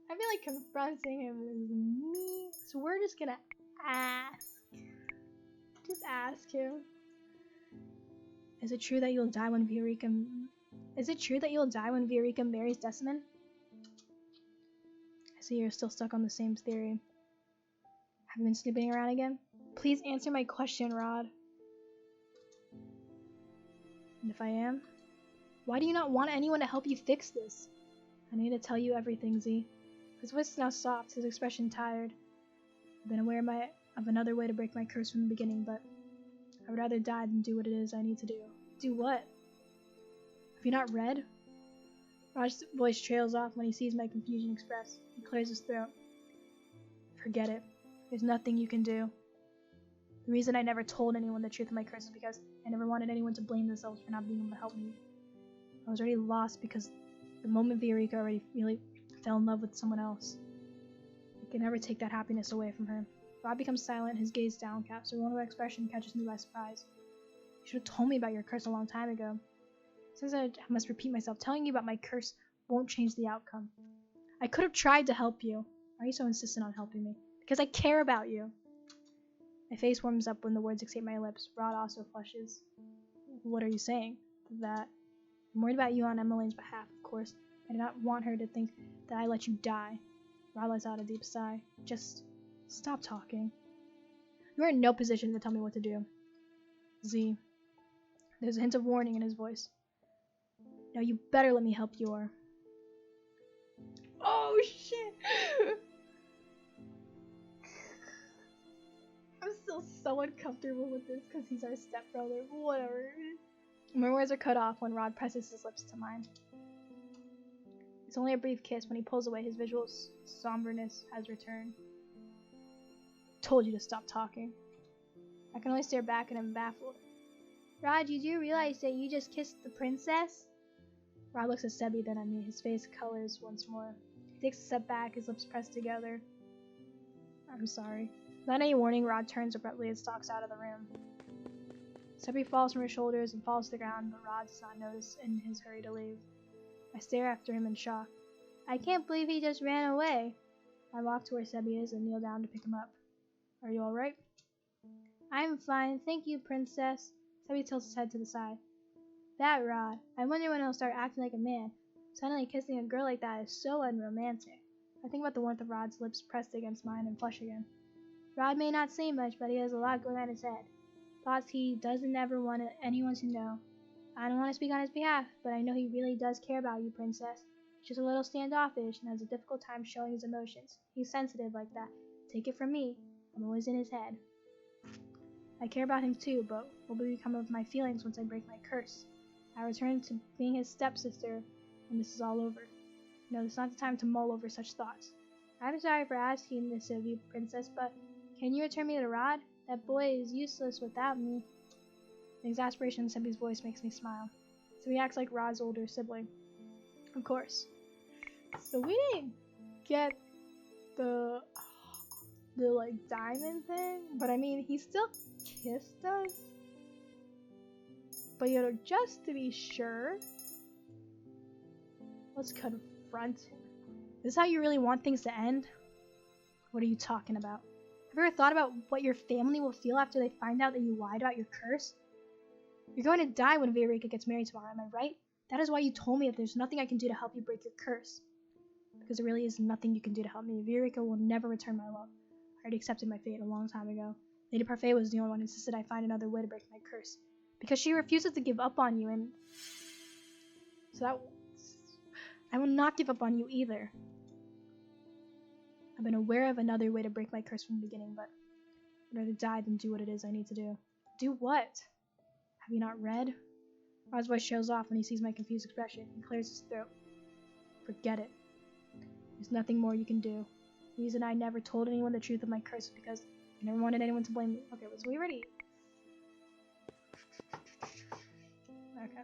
I feel like confronting him is me. So we're just gonna ask. Just ask him. Is it true that you'll die when Viorica marries Decimon? I see you're still stuck on the same theory. Have you been snooping around again? Please answer my question, Rod. And if I am, why do you not want anyone to help you fix this? I need to tell you everything, Z. His voice is now soft, his expression tired. I've been aware of another way to break my curse from the beginning, but I would rather die than do what it is I need to do. Do what? Have you not read? Rod's voice trails off when he sees my confusion expressed. He clears his throat. Forget it. There's nothing you can do. The reason I never told anyone the truth of my curse is because I never wanted anyone to blame themselves for not being able to help me. I was already lost because the moment Viorica already really fell in love with someone else. I can never take that happiness away from her. Rod becomes silent, his gaze downcast. A wonderful expression catches me by surprise. You should have told me about your curse a long time ago. Since I must repeat myself, telling you about my curse won't change the outcome. I could have tried to help you. Why are you so insistent on helping me? Because I care about you. My face warms up when the words escape my lips. Rod also flushes. What are you saying? That I'm worried about you on Emmeline's behalf, of course. I do not want her to think that I let you die. Rod lets out a deep sigh. Just stop talking. You are in no position to tell me what to do. Z. There's a hint of warning in his voice. Now you better let me help you. Oh shit! I'm still so uncomfortable with this because he's our stepbrother. Whatever. My words are cut off when Rod presses his lips to mine. It's only a brief kiss. When he pulls away, his visual somberness has returned. Told you to stop talking. I can only stare back at him, baffled. Rod, you do realize that you just kissed the princess? Rod looks at Sebi, then at me. His face colors once more. He takes a step back, his lips pressed together. I'm sorry. Without any warning, Rod turns abruptly and stalks out of the room. Sebi falls from her shoulders and falls to the ground, but Rod does not notice in his hurry to leave. I stare after him in shock. I can't believe he just ran away. I walk to where Sebi is and kneel down to pick him up. Are you alright? I'm fine, thank you, princess. Sebi tilts his head to the side. That Rod. I wonder when he'll start acting like a man. Suddenly kissing a girl like that is so unromantic. I think about the warmth of Rod's lips pressed against mine and flush again. Rod may not say much, but he has a lot going on in his head. Thoughts he doesn't ever want anyone to know. I don't want to speak on his behalf, but I know he really does care about you, princess. He's just a little standoffish and has a difficult time showing his emotions. He's sensitive like that. Take it from me. I'm always in his head. I care about him too, but what will become of my feelings once I break my curse? I return to being his stepsister, and this is all over. No, this is not the time to mull over such thoughts. I'm sorry for asking this of you, princess, but can you return me to Rod? That boy is useless without me. The exasperation in Sebi's voice makes me smile. So he acts like Rod's older sibling. Of course. So we didn't get the like diamond thing, but I mean he still kissed us. But you know, just to be sure, let's confront him. Is this how you really want things to end? What are you talking about? Have you ever thought about what your family will feel after they find out that you lied about your curse? You're going to die when Viorica gets married tomorrow, am I right? That is why you told me that there's nothing I can do to help you break your curse. Because there really is nothing you can do to help me. Viorica will never return my love. I already accepted my fate a long time ago. Lady Parfait was the only one who insisted I find another way to break my curse. Because she refuses to give up on you, and so that I will not give up on you either. I've been aware of another way to break my curse from the beginning, but I'd rather die than do what it is I need to do. Do what? Have you not read? Rod's voice trails off when he sees my confused expression. He clears his throat. Forget it. There's nothing more you can do. The reason I never told anyone the truth of my curse is because I never wanted anyone to blame me. Okay, so we already... Okay.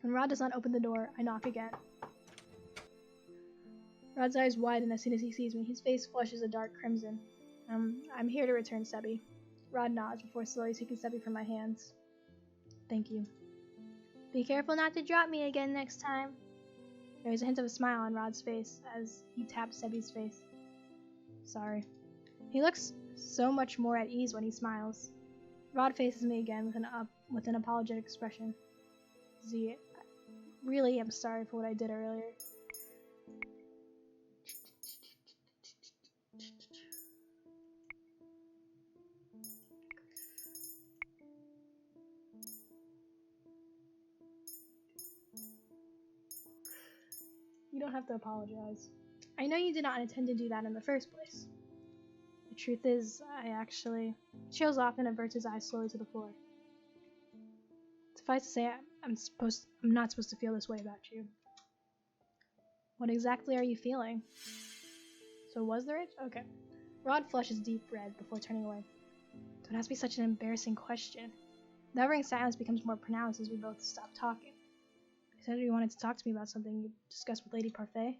When Rod does not open the door, I knock again. Rod's eyes widen as soon as he sees me. His face flushes a dark crimson. I'm here to return Sebi. Rod nods before slowly taking Sebi from my hands. Thank you. Be careful not to drop me again next time. There was a hint of a smile on Rod's face as he tapped Sebby's face. Sorry. He looks so much more at ease when he smiles. Rod faces me again with an apologetic expression. Z, I really am sorry for what I did earlier. You don't have to apologize. I know you did not intend to do that in the first place. The truth is, I actually... He trails off and averts his eyes slowly to the floor. Suffice to say, I'm not supposed to feel this way about you. What exactly are you feeling? So was there it? Okay. Rod flushes deep red before turning away. Don't ask me such an embarrassing question. The hovering silence becomes more pronounced as we both stop talking. You said you wanted to talk to me about something you discussed with Lady Parfait?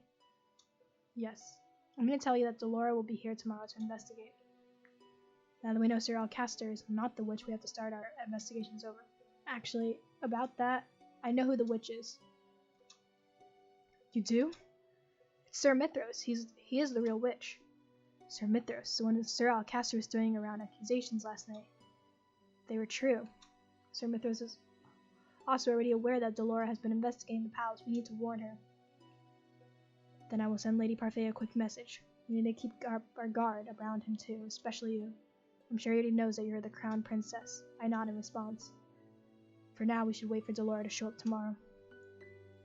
Yes. I'm going to tell you that Delora will be here tomorrow to investigate. Now that we know Sir Alcaster is not the witch, we have to start our investigations over. Actually, about that, I know who the witch is. You do? It's Sir Mithros. He is the real witch. Sir Mithros, the one that Sir Alcaster was throwing around accusations last night. They were true. Sir Mithros is also already aware that Delora has been investigating the palace. We need to warn her. Then I will send Lady Parfait a quick message. We need to keep our guard around him too, especially you. I'm sure he already knows that you're the crown princess. I nod in response. For now, we should wait for Delora to show up tomorrow.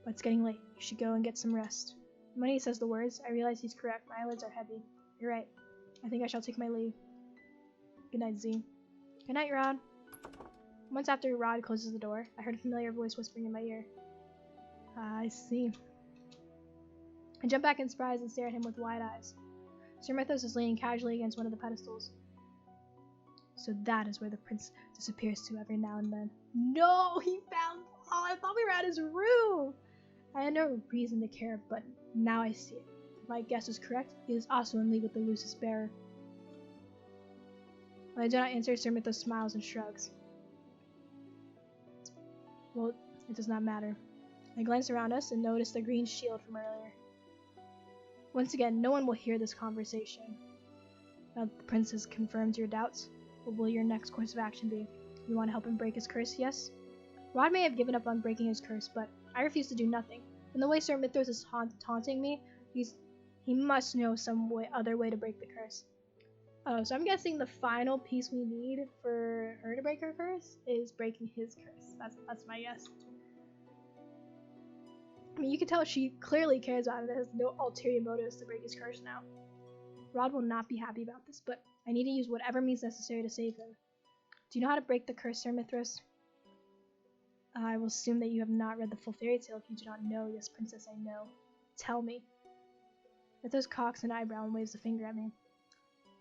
But it's getting late. You should go and get some rest. When he says the words, I realize he's correct. My eyelids are heavy. You're right. I think I shall take my leave. Good night, Z. Good night, Rod. Months after Rod closes the door, I heard a familiar voice whispering in my ear. I see. I jump back in surprise and stare at him with wide eyes. Sir Mithros is leaning casually against one of the pedestals. So that is where the prince disappears to every now and then. No, he found... Oh, I thought we were at his room! I had no reason to care, but now I see it. If my guess is correct, he is also in league with the Lucis bearer. When I do not answer, Sir Mithros smiles and shrugs. Well, it does not matter. I glance around us and notice the green shield from earlier. Once again, no one will hear this conversation. Now that the prince has confirmed your doubts, what will your next course of action be? You want to help him break his curse, yes? Rod may have given up on breaking his curse, but I refuse to do nothing. In the way Sir Mithros is taunting me, he must know some other way to break the curse. Oh, so I'm guessing the final piece we need for her to break her curse is breaking his curse. That's my guess. I mean, you can tell she clearly cares about it and has no ulterior motives to break his curse now. Rod will not be happy about this, but I need to use whatever means necessary to save him. Do you know how to break the curse, Sir Mithros? I will assume that you have not read the full fairy tale if you do not know. Yes, princess, I know. Tell me. Mithros cocks an eyebrow and waves a finger at me.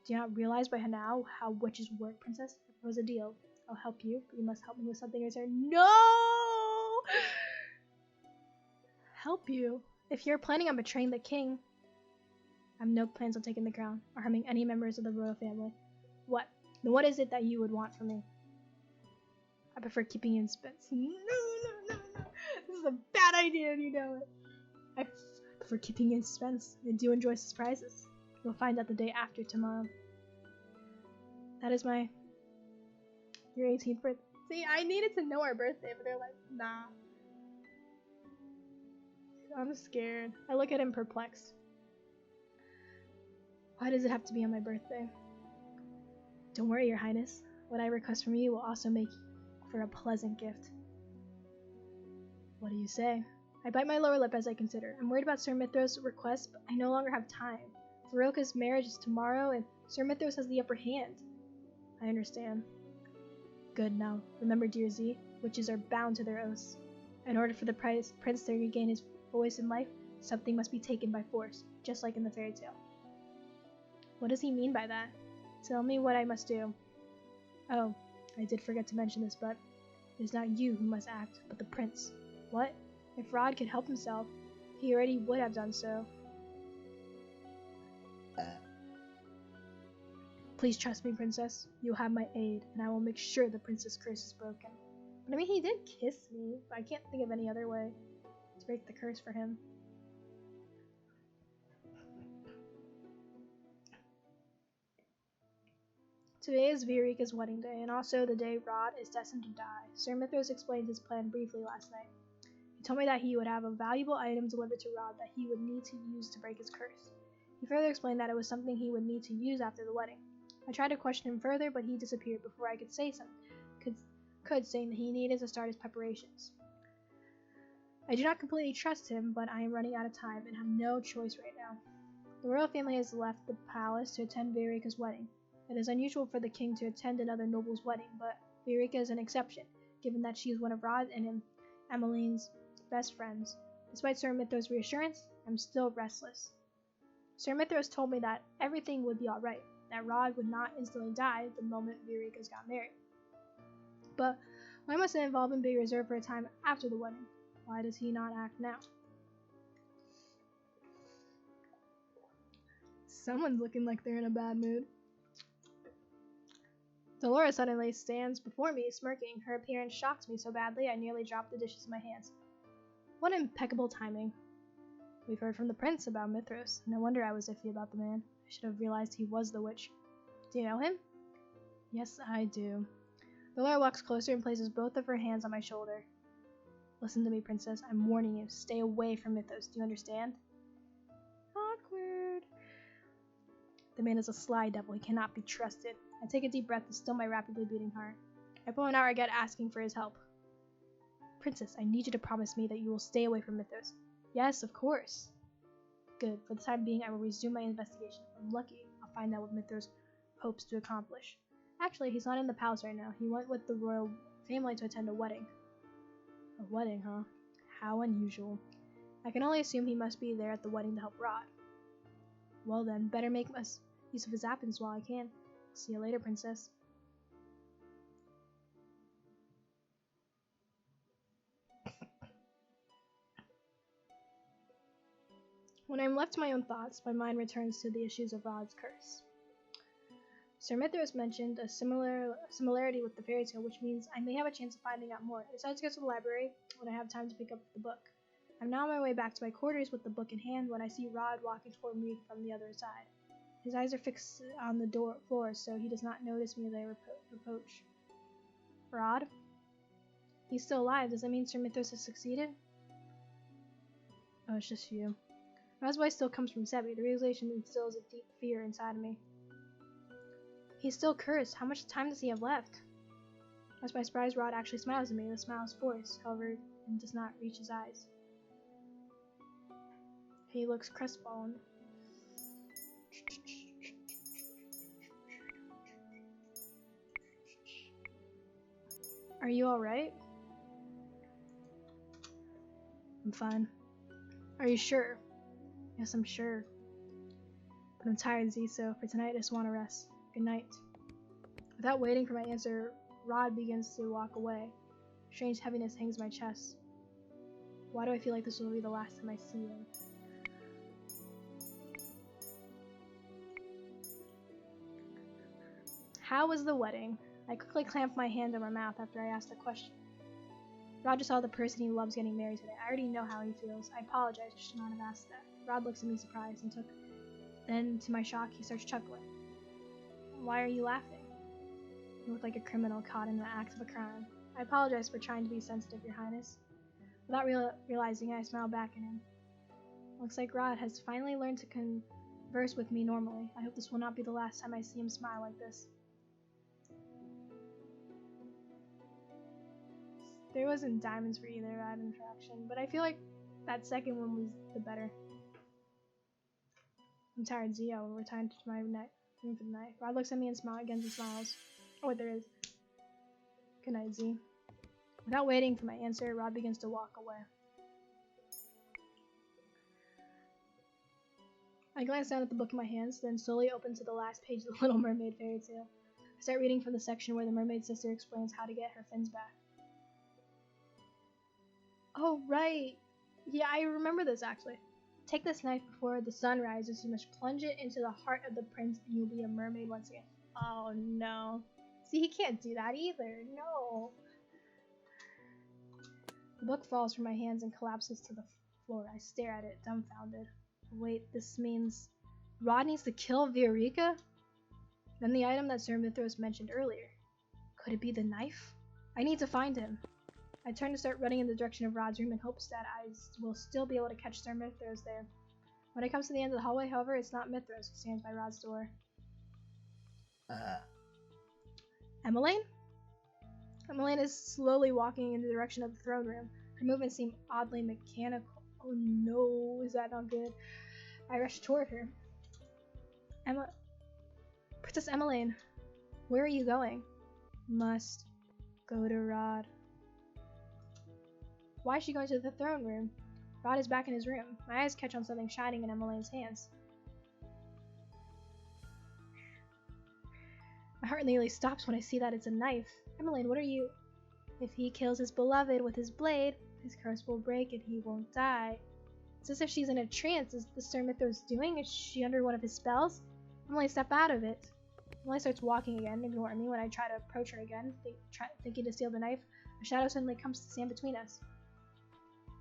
Do you not realize by now how witches work, princess? It was a deal. I'll help you, but you must help me with something in return. No! Help you? If you're planning on betraying the king... I have no plans on taking the crown, or harming any members of the royal family. What? Then what is it that you would want from me? I prefer keeping you in suspense. No. This is a bad idea and you know it. I prefer keeping you in suspense. I do enjoy surprises. You'll find out the day after tomorrow. That is your 18th birthday. See, I needed to know our birthday, but they're like, nah. I'm scared. I look at him perplexed. Why does it have to be on my birthday? Don't worry, Your Highness. What I request from you will also make for a pleasant gift. What do you say? I bite my lower lip as I consider. I'm worried about Sir Mithros' request, but I no longer have time. Veroka's marriage is tomorrow, and Sir Mithros has the upper hand. I understand. Good, now. Remember, dear Z, witches are bound to their oaths. In order for the prince to regain his voice in life, something must be taken by force, just like in the fairy tale. What does he mean by that? Tell me what I must do. Oh, I did forget to mention this, but it is not you who must act, but the prince. What? If Rod could help himself, he already would have done so. Please trust me, princess. You'll have my aid, and I will make sure the prince's curse is broken. But I mean, he did kiss me, but I can't think of any other way to break the curse for him. Today is Viorica's wedding day, and also the day Rod is destined to die. Sir Mithras explained his plan briefly last night. He told me that he would have a valuable item delivered to Rod that he would need to use to break his curse. He further explained that it was something he would need to use after the wedding. I tried to question him further, but he disappeared before I could say something, saying that he needed to start his preparations. I do not completely trust him, but I am running out of time and have no choice right now. The royal family has left the palace to attend Viorica's wedding. It is unusual for the king to attend another noble's wedding, but Viorica is an exception, given that she is one of Rod and Emmeline's best friends. Despite Sir Mithras' reassurance, I'm still restless. Sir Mithras told me that everything would be alright, that Rod would not instantly die the moment Viorica's got married. But why must the involvement be reserved for a time after the wedding? Why does he not act now? Someone's looking like they're in a bad mood. Dolores suddenly stands before me, smirking. Her appearance shocks me so badly I nearly dropped the dishes in my hands. What impeccable timing. We've heard from the prince about Mithras. No wonder I was iffy about the man. I should have realized he was the witch. Do you know him? Yes, I do. Dolores walks closer and places both of her hands on my shoulder. Listen to me, princess. I'm warning you. Stay away from Mithras. Do you understand? Awkward. The man is a sly devil. He cannot be trusted. I take a deep breath to still my rapidly beating heart. I pull an hour again, asking for his help. Princess, I need you to promise me that you will stay away from Mithras. Yes, of course. Good. For the time being, I will resume my investigation. If I'm lucky, I'll find out what Mithras hopes to accomplish. Actually, he's not in the palace right now. He went with the royal family to attend a wedding. A wedding, huh? How unusual. I can only assume he must be there at the wedding to help Rod. Well then, better make use of his absence while I can. See you later, princess. When I am left to my own thoughts, my mind returns to the issues of Rod's curse. Sir Mithras mentioned a similarity with the fairy tale, which means I may have a chance of finding out more. I decided to go to the library when I have time to pick up the book. I'm now on my way back to my quarters with the book in hand when I see Rod walking toward me from the other side. His eyes are fixed on the floor, so he does not notice me as I approach. Rod? He's still alive. Does that mean Sir Mithras has succeeded? Oh, it's just you. Rod's voice still comes from Sebi. The realization instills a deep fear inside of me. He's still cursed. How much time does he have left? As by surprise, Rod actually smiles at me. The smile is forced, however, and does not reach his eyes. He looks crestfallen. Are you alright? I'm fine. Are you sure? Yes, I'm sure. But I'm tired, Z, so for tonight I just want to rest. Good night. Without waiting for my answer, Rod begins to walk away. Strange heaviness hangs my chest. Why do I feel like this will be the last time I see him? How was the wedding? I quickly clamped my hand over my mouth after I asked the question. Rod just saw the person he loves getting married today. I already know how he feels. I apologize. I should not have asked that. Rod looks at me surprised and then to my shock, he starts chuckling. Why are you laughing? You look like a criminal caught in the act of a crime. I apologize for trying to be sensitive, Your Highness. Without realizing it, I smiled back at him. Looks like Rod has finally learned to converse with me normally. I hope this will not be the last time I see him smile like this. There wasn't diamonds for either that interaction, but I feel like that second one was the better. I'm tired, Z. I will return to my room for the night. Rod looks at me and smiles and smiles. Oh, wait, there is. Good night, Z. Without waiting for my answer, Rod begins to walk away. I glance down at the book in my hands, then slowly open to the last page of the Little Mermaid fairy tale. I start reading from the section where the mermaid sister explains how to get her fins back. Oh, right. Yeah, I remember this, actually. Take this knife before the sun rises. You must plunge it into the heart of the prince, and you'll be a mermaid once again. Oh, no. See, he can't do that either. No. The book falls from my hands and collapses to the floor. I stare at it, dumbfounded. Wait, this means Rod needs to kill Viorica? Then the item that Sir Mithras mentioned earlier. Could it be the knife? I need to find him. I turn to start running in the direction of Rod's room in hopes that I will still be able to catch Sir Mithras there. When I come to the end of the hallway, however, it's not Mithras who stands by Rod's door. Emmeline? Emmeline is slowly walking in the direction of the throne room. Her movements seem oddly mechanical. Oh no, is that not good? I rush toward her. Princess Emmeline, where are you going? Must go to Rod. Why is she going to the throne room? Rod is back in his room. My eyes catch on something shining in Emmeline's hands. My heart nearly stops when I see that it's a knife. Emmeline, what are you? If he kills his beloved with his blade, his curse will break and he won't die. It's as if she's in a trance. Is the Sir Mithras doing? Is she under one of his spells? Emmeline, step out of it. Emmeline starts walking again, ignoring me when I try to approach her again, thinking to steal the knife. A shadow suddenly comes to stand between us.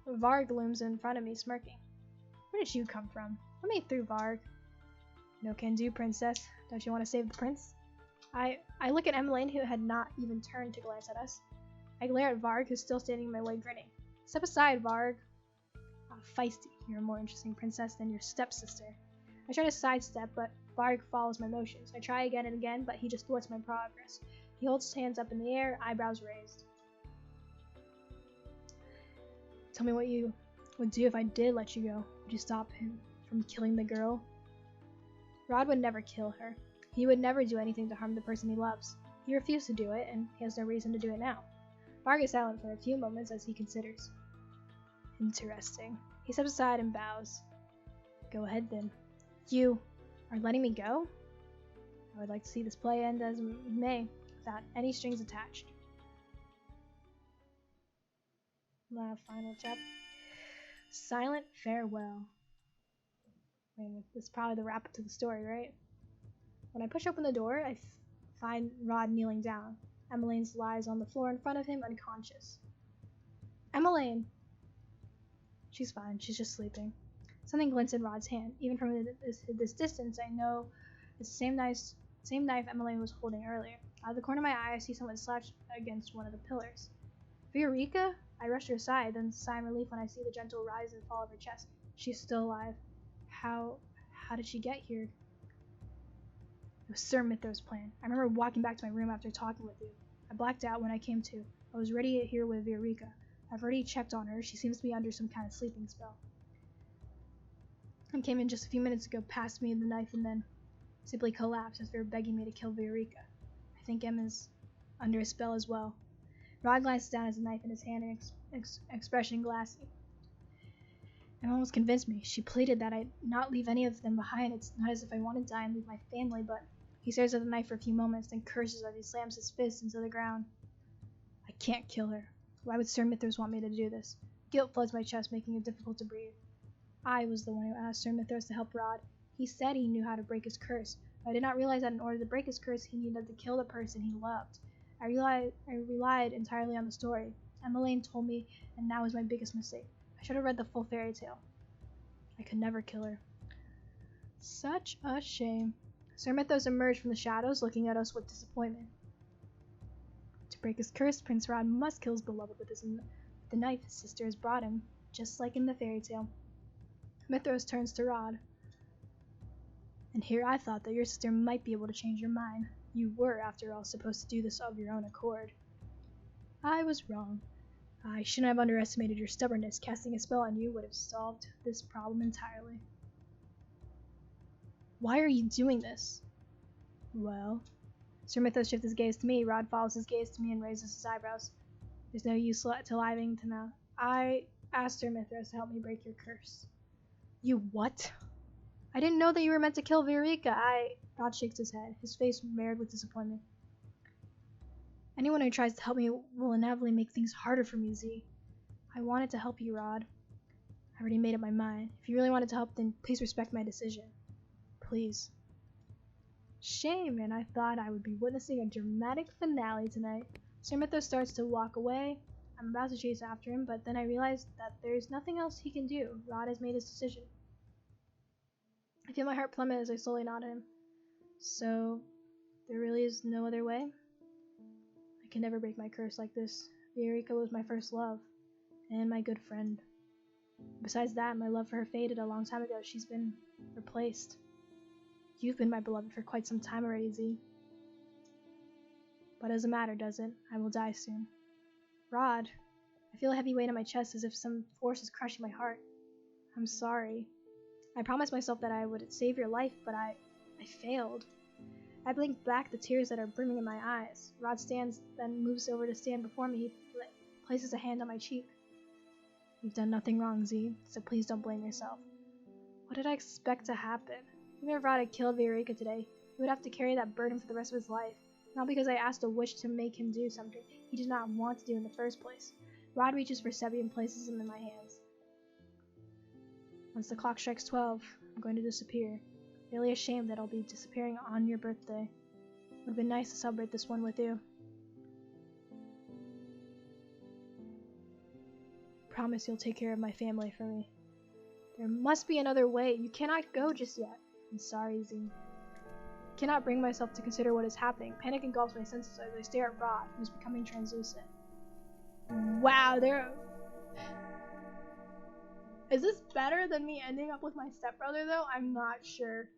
Varg looms in front of me, smirking. Where did you come from? Let me through, Varg. No can do, princess. Don't you want to save the prince? I look at Emmeline, who had not even turned to glance at us. I glare at Varg, who's still standing in my way, grinning. Step aside, Varg. Feisty. You're a more interesting princess than your stepsister. I try to sidestep, but Varg follows my motions. I try again and again, but he just thwarts my progress. He holds his hands up in the air, eyebrows raised. Tell me what you would do if I did let you go. Would you stop him from killing the girl? Rod would never kill her. He would never do anything to harm the person he loves. He refused to do it, and he has no reason to do it now. Varg is silent for a few moments as he considers. Interesting. He steps aside and bows. Go ahead then. You are letting me go? I would like to see this play end as may, without any strings attached. Final chapter. Silent farewell. I mean, this is probably the wrap up to the story, right? When I push open the door, I find Rod kneeling down. Emmeline lies on the floor in front of him, unconscious. Emmeline! She's fine, she's just sleeping. Something glints in Rod's hand. Even from this distance, I know it's the same knife Emmeline was holding earlier. Out of the corner of my eye, I see someone slouched against one of the pillars. Viorica? I rush to her side, then sigh in relief when I see the gentle rise and fall of her chest. She's still alive. How did she get here? It was Sir Mithras' plan. I remember walking back to my room after talking with you. I blacked out when I came to. I was ready here with Viorica. I've already checked on her. She seems to be under some kind of sleeping spell. I came in just a few minutes ago, passed me the knife, and then simply collapsed as they were begging me to kill Viorica. I think Emma's under a spell as well. Rod glances down at the knife in his hand and expression glassy. Emma almost convinced me. She pleaded that I not leave any of them behind. It's not as if I want to die and leave my family, but he stares at the knife for a few moments, then curses as he slams his fist into the ground. I can't kill her. Why would Sir Mithras want me to do this? Guilt floods my chest, making it difficult to breathe. I was the one who asked Sir Mithras to help Rod. He said he knew how to break his curse, but I did not realize that in order to break his curse, he needed to kill the person he loved. I relied entirely on the story. Emmeline told me, and that was my biggest mistake. I should have read the full fairy tale. I could never kill her. Such a shame. Sir Mithras emerged from the shadows, looking at us with disappointment. To break his curse, Prince Rod must kill his beloved with the knife his sister has brought him, just like in the fairy tale. Mithras turns to Rod. And here I thought that your sister might be able to change your mind. You were, after all, supposed to do this of your own accord. I was wrong. I shouldn't have underestimated your stubbornness. Casting a spell on you would have solved this problem entirely. Why are you doing this? Well, Sir Mithras shifts his gaze to me. Rod follows his gaze to me and raises his eyebrows. There's no use to lying to now. I asked Sir Mithras to help me break your curse. You what? I didn't know that you were meant to kill Viorica. Rod shakes his head, his face marred with disappointment. Anyone who tries to help me will inevitably make things harder for me, Z. I wanted to help you, Rod. I already made up my mind. If you really wanted to help, then please respect my decision. Please. Shame, and I thought I would be witnessing a dramatic finale tonight. Sir Mithras starts to walk away. I'm about to chase after him, but then I realize that there's nothing else he can do. Rod has made his decision. I feel my heart plummet as I slowly nod at him. So, There really is no other way? I can never break my curse like this. Viorica was my first love, and my good friend. Besides that, my love for her faded a long time ago. She's been replaced. You've been my beloved for quite some time already, Z. But it doesn't matter, does it? I will die soon. Rod, I feel a heavy weight on my chest as if some force is crushing my heart. I'm sorry. I promised myself that I would save your life, but I failed. I blinked back the tears that are brimming in my eyes. Rod stands, then moves over to stand before me. He places a hand on my cheek. You've done nothing wrong, Z, so please don't blame yourself. What did I expect to happen? Even if Rod had killed Viorica today, he would have to carry that burden for the rest of his life. Not because I asked a wish to make him do something he did not want to do in the first place. Rod reaches for Sebi and places him in my hands. Once the clock strikes 12, I'm going to disappear. Really ashamed that I'll be disappearing on your birthday. It would have been nice to celebrate this one with you. Promise you'll take care of my family for me. There must be another way. You cannot go just yet. I'm sorry, Z. I cannot bring myself to consider what is happening. Panic engulfs my senses as I stare at Rod, who's becoming translucent. Wow, Is this better than me ending up with my stepbrother, though? I'm not sure.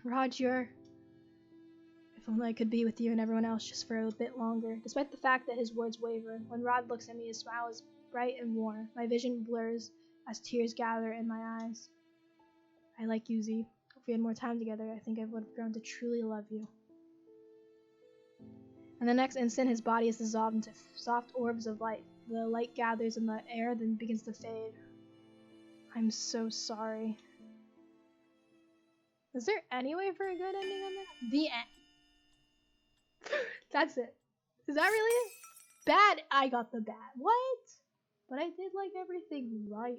Rod, if only I could be with you and everyone else just for a bit longer. Despite the fact that his words waver, when Rod looks at me, his smile is bright and warm. My vision blurs as tears gather in my eyes. I like you, Z. If we had more time together, I think I would have grown to truly love you. And the next instant, his body is dissolved into soft orbs of light. The light gathers in the air, then begins to fade. I'm so sorry. Is there any way for a good ending on this? The end. That's it. Is that really it? Bad. I got the bad. What? But I did like everything right.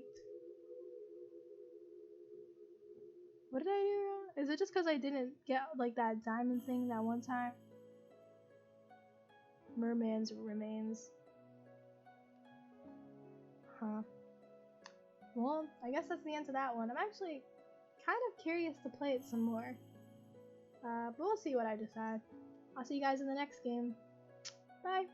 What did I do wrong? Is it just because I didn't get like that diamond thing that one time? Merman's remains. Huh. Well, I guess that's the end to that one. I'm actually kind of curious to play it some more. But we'll see what I decide. I'll see you guys in the next game. Bye!